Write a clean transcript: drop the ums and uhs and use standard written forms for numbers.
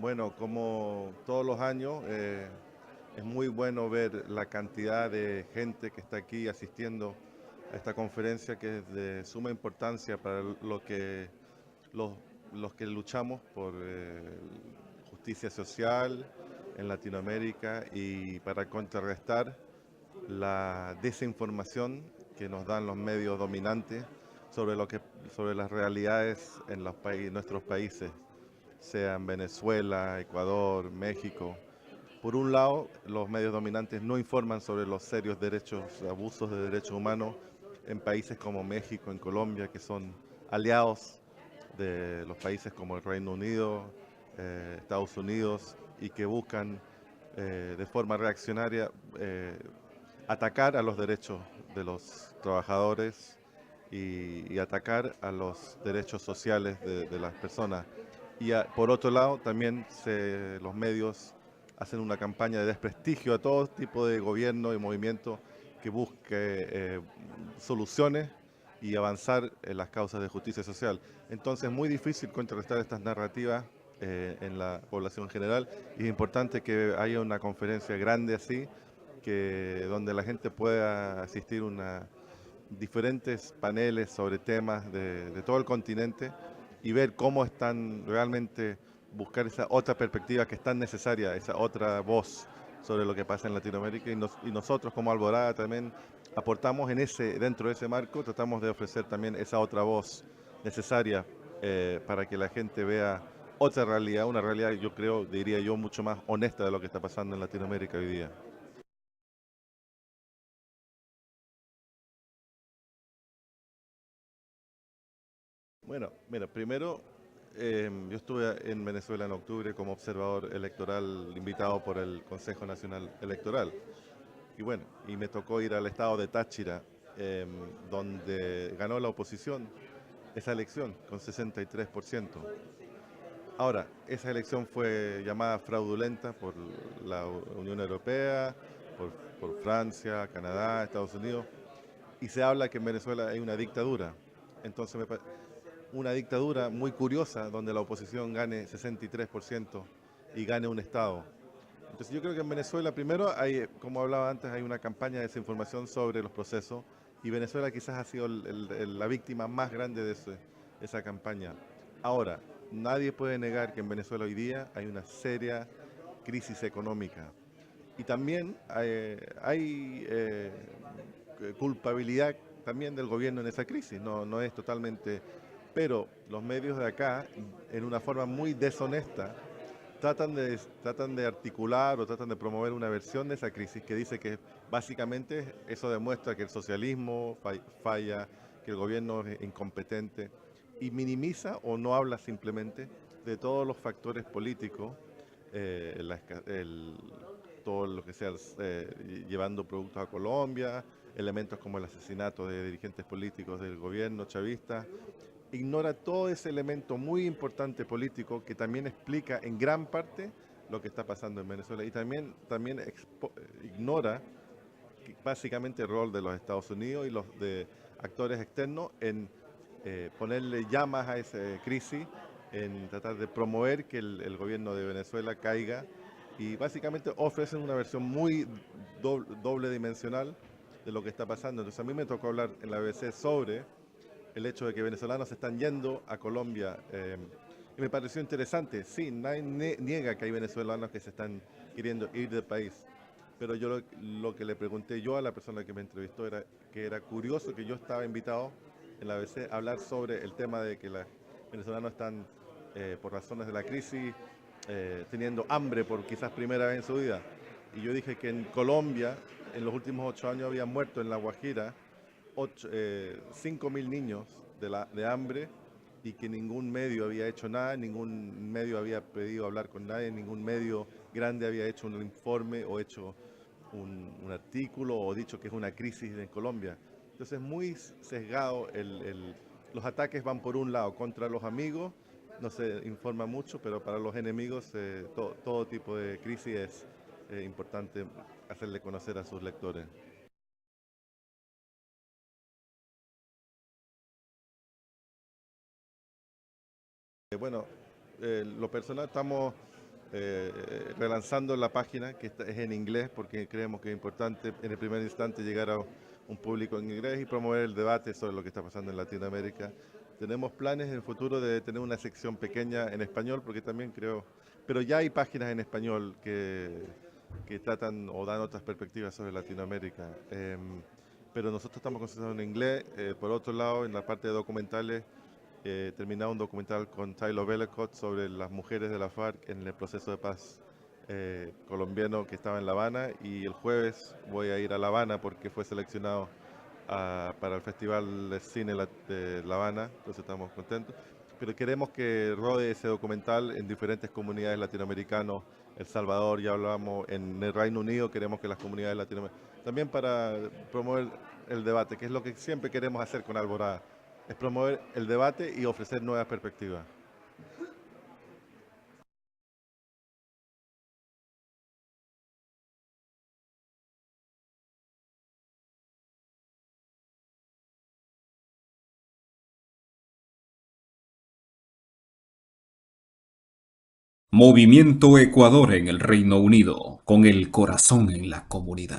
Bueno, como todos los años, es muy bueno ver la cantidad de gente que está aquí asistiendo a esta conferencia que es de suma importancia para los, los que luchamos por justicia social en Latinoamérica y para contrarrestar la desinformación que nos dan los medios dominantes sobre sobre las realidades en nuestros países, sean Venezuela, Ecuador, México. Por un lado, los medios dominantes no informan sobre los serios abusos de derechos humanos en países como México, en Colombia, que son aliados de los países como el Reino Unido, Estados Unidos, y que buscan de forma reaccionaria atacar a los derechos de los trabajadores y atacar a los derechos sociales de las personas. Por otro lado, también los medios hacen una campaña de desprestigio a todo tipo de gobierno y movimiento que busque soluciones y avanzar en las causas de justicia social. Entonces es muy difícil contrarrestar estas narrativas en la población general y es importante que haya una conferencia grande así, donde la gente pueda asistir a diferentes paneles sobre temas de todo el continente y ver cómo están realmente buscar esa otra perspectiva que es tan necesaria, esa otra voz sobre lo que pasa en Latinoamérica y nosotros como Alborada también aportamos dentro de ese marco, tratamos de ofrecer también esa otra voz necesaria para que la gente vea otra realidad, una realidad yo creo, diría yo, mucho más honesta de lo que está pasando en Latinoamérica hoy día. Bueno, mira, primero yo estuve en Venezuela en octubre como observador electoral invitado por el Consejo Nacional Electoral. Y bueno, y me tocó ir al estado de Táchira, donde ganó la oposición esa elección con 63%. Ahora, esa elección fue llamada fraudulenta por la Unión Europea, por, por Francia, Canadá, Estados Unidos, y se habla que en Venezuela hay una dictadura. Entonces una dictadura muy curiosa donde la oposición gane 63% y gane un Estado. Entonces yo creo que en Venezuela primero hay, como hablaba antes, hay una campaña de desinformación sobre los procesos y Venezuela quizás ha sido la víctima más grande esa campaña. Ahora, nadie puede negar que en Venezuela hoy día hay una seria crisis económica y también hay culpabilidad también del gobierno en esa crisis, no es totalmente, pero los medios de acá, en una forma muy deshonesta, tratan de articular o tratan de promover una versión de esa crisis que dice que básicamente eso demuestra que el socialismo falla, que el gobierno es incompetente y minimiza o no habla simplemente de todos los factores políticos, todo lo que sea llevando productos a Colombia, elementos como el asesinato de dirigentes políticos del gobierno chavista, ignora todo ese elemento muy importante político que también explica en gran parte lo que está pasando en Venezuela y también ignora básicamente el rol de los Estados Unidos y los de actores externos en ponerle llamas a esa crisis, en tratar de promover que el gobierno de Venezuela caiga y básicamente ofrecen una versión muy doble dimensional de lo que está pasando. Entonces a mí me tocó hablar en la BBC sobre el hecho de que venezolanos se están yendo a Colombia. Y me pareció interesante. Sí, nadie niega que hay venezolanos que se están queriendo ir del país. Pero lo que le pregunté yo a la persona que me entrevistó era que era curioso que yo estaba invitado en la ABC a hablar sobre el tema de que los venezolanos están, por razones de la crisis, teniendo hambre por quizás primera vez en su vida. Y yo dije que en Colombia, en los últimos 8 años, habían muerto en La Guajira 5.000 niños de hambre y que ningún medio había hecho nada, ningún medio había pedido hablar con nadie, ningún medio grande había hecho un informe o hecho un artículo o dicho que es una crisis en Colombia. Entonces muy sesgado, los ataques van por un lado contra los amigos, no se informa mucho, pero para los enemigos todo tipo de crisis es importante hacerle conocer a sus lectores. Bueno, lo personal estamos relanzando la página, que es en inglés, porque creemos que es importante en el primer instante llegar a un público en inglés y promover el debate sobre lo que está pasando en Latinoamérica. Tenemos planes en el futuro de tener una sección pequeña en español, porque también creo, pero ya hay páginas en español que tratan o dan otras perspectivas sobre Latinoamérica. Pero nosotros estamos concentrados en inglés. Por otro lado, en la parte de documentales, terminado un documental con Tyler Bellecott sobre las mujeres de la FARC en el proceso de paz colombiano que estaba en La Habana, y el jueves voy a ir a La Habana porque fue seleccionado para el Festival de Cine de La Habana, entonces estamos contentos. Pero queremos que rode ese documental en diferentes comunidades latinoamericanas, El Salvador, ya hablamos, en el Reino Unido queremos que las comunidades latinoamericanas, también para promover el debate, que es lo que siempre queremos hacer con Alborada, es promover el debate y ofrecer nuevas perspectivas. Movimiento Ecuador en el Reino Unido, con el corazón en la comunidad.